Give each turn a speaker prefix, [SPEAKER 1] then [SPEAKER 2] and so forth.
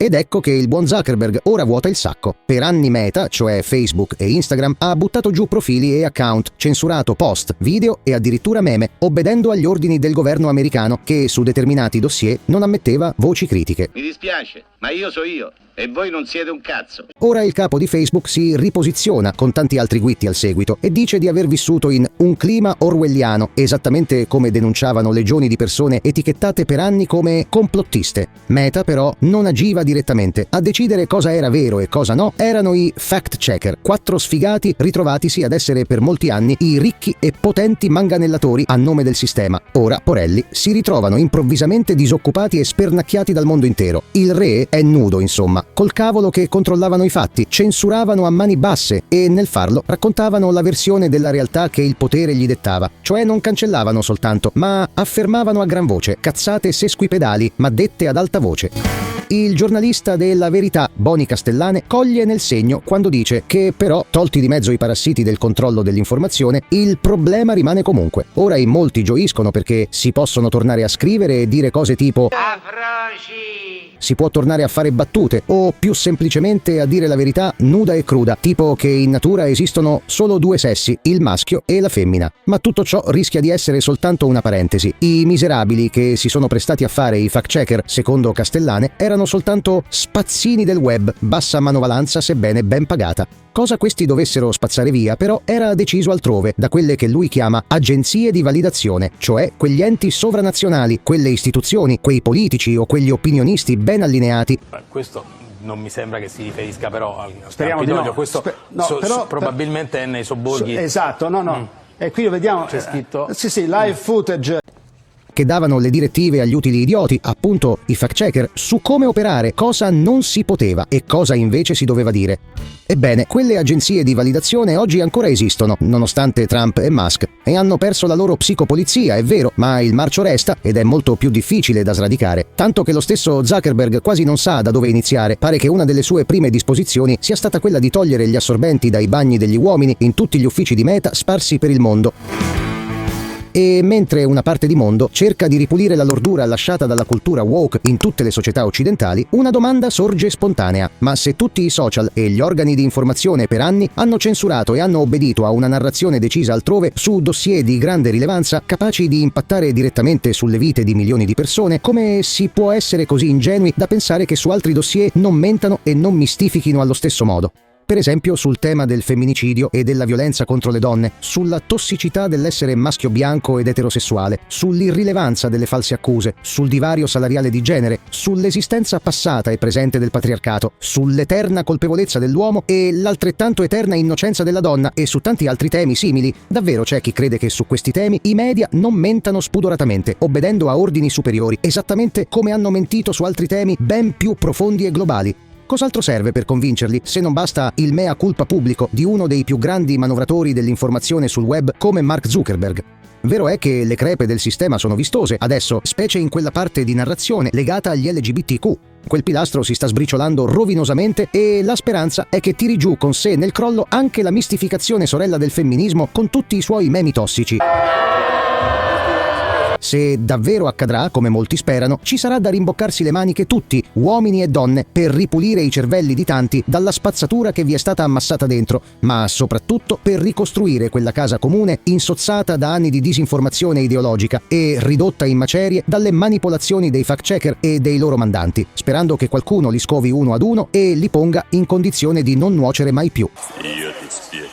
[SPEAKER 1] Ed ecco che il buon Zuckerberg ora vuota il sacco. Per anni Meta, cioè Facebook e Instagram, ha buttato giù profili e account, censurato post, video e addirittura meme, obbedendo agli ordini del governo americano che su determinati dossier non ammetteva voci critiche.
[SPEAKER 2] Mi dispiace, ma io so io e voi non siete un cazzo.
[SPEAKER 1] Ora il capo di Facebook si riposiziona con tanti altri guitti al seguito e dice di aver vissuto in un clima orwelliano, esattamente come denunciavano legioni di persone etichettate per anni come complottiste. Meta però non agiva direttamente. A decidere cosa era vero e cosa no erano i fact-checker, 4 sfigati ritrovatisi ad essere per molti anni i ricchi e potenti manganellatori a nome del sistema. Ora, porelli, si ritrovano improvvisamente disoccupati e spernacchiati dal mondo intero. Il re è nudo, insomma. Col cavolo che controllavano i fatti, censuravano a mani basse e nel farlo raccontavano la versione della realtà che il potere gli dettava. Cioè non cancellavano soltanto, ma affermavano a gran voce cazzate sesquipedali, ma dette ad alta voce. Il giornalista della Verità, Boni Castellane, coglie nel segno quando dice che però, tolti di mezzo i parassiti del controllo dell'informazione, il problema rimane comunque. Ora in molti gioiscono perché si possono tornare a scrivere e dire cose tipo si può tornare a fare battute o più semplicemente a dire la verità nuda e cruda, tipo che in natura esistono solo 2 sessi, il maschio e la femmina. Ma tutto ciò rischia di essere soltanto una parentesi. I miserabili che si sono prestati a fare i fact-checker, secondo Castellane, erano soltanto spazzini del web, bassa manovalanza sebbene ben pagata. Cosa questi dovessero spazzare via, però, era deciso altrove, da quelle che lui chiama agenzie di validazione, cioè quegli enti sovranazionali, quelle istituzioni, quei politici o quegli opinionisti ben allineati.
[SPEAKER 3] Questo non mi sembra che si riferisca però al
[SPEAKER 4] Speriamo di no.
[SPEAKER 3] Questo probabilmente è nei sobborghi.
[SPEAKER 4] Esatto, no. E qui lo vediamo.
[SPEAKER 3] C'è scritto?
[SPEAKER 4] Sì, live footage.
[SPEAKER 1] Che davano le direttive agli utili idioti, appunto i fact-checker, su come operare, cosa non si poteva e cosa invece si doveva dire. Ebbene, quelle agenzie di validazione oggi ancora esistono, nonostante Trump e Musk, e hanno perso la loro psicopolizia, è vero, ma il marcio resta ed è molto più difficile da sradicare. Tanto che lo stesso Zuckerberg quasi non sa da dove iniziare. Pare che una delle sue prime disposizioni sia stata quella di togliere gli assorbenti dai bagni degli uomini in tutti gli uffici di Meta sparsi per il mondo. E mentre una parte di mondo cerca di ripulire la lordura lasciata dalla cultura woke in tutte le società occidentali, una domanda sorge spontanea. Ma se tutti i social e gli organi di informazione per anni hanno censurato e hanno obbedito a una narrazione decisa altrove su dossier di grande rilevanza capaci di impattare direttamente sulle vite di milioni di persone, come si può essere così ingenui da pensare che su altri dossier non mentano e non mistifichino allo stesso modo? Per esempio sul tema del femminicidio e della violenza contro le donne, sulla tossicità dell'essere maschio bianco ed eterosessuale, sull'irrilevanza delle false accuse, sul divario salariale di genere, sull'esistenza passata e presente del patriarcato, sull'eterna colpevolezza dell'uomo e l'altrettanto eterna innocenza della donna e su tanti altri temi simili. Davvero c'è chi crede che su questi temi i media non mentano spudoratamente, obbedendo a ordini superiori, esattamente come hanno mentito su altri temi ben più profondi e globali. Cos'altro serve per convincerli se non basta il mea culpa pubblico di uno dei più grandi manovratori dell'informazione sul web come Mark Zuckerberg? Vero è che le crepe del sistema sono vistose adesso, specie in quella parte di narrazione legata agli LGBTQ. Quel pilastro si sta sbriciolando rovinosamente e la speranza è che tiri giù con sé nel crollo anche la mistificazione sorella del femminismo con tutti i suoi memi tossici. Se davvero accadrà, come molti sperano, ci sarà da rimboccarsi le maniche tutti, uomini e donne, per ripulire i cervelli di tanti dalla spazzatura che vi è stata ammassata dentro, ma soprattutto per ricostruire quella casa comune insozzata da anni di disinformazione ideologica e ridotta in macerie dalle manipolazioni dei fact-checker e dei loro mandanti, sperando che qualcuno li scovi uno ad uno e li ponga in condizione di non nuocere mai più.
[SPEAKER 5] Io ti spiego.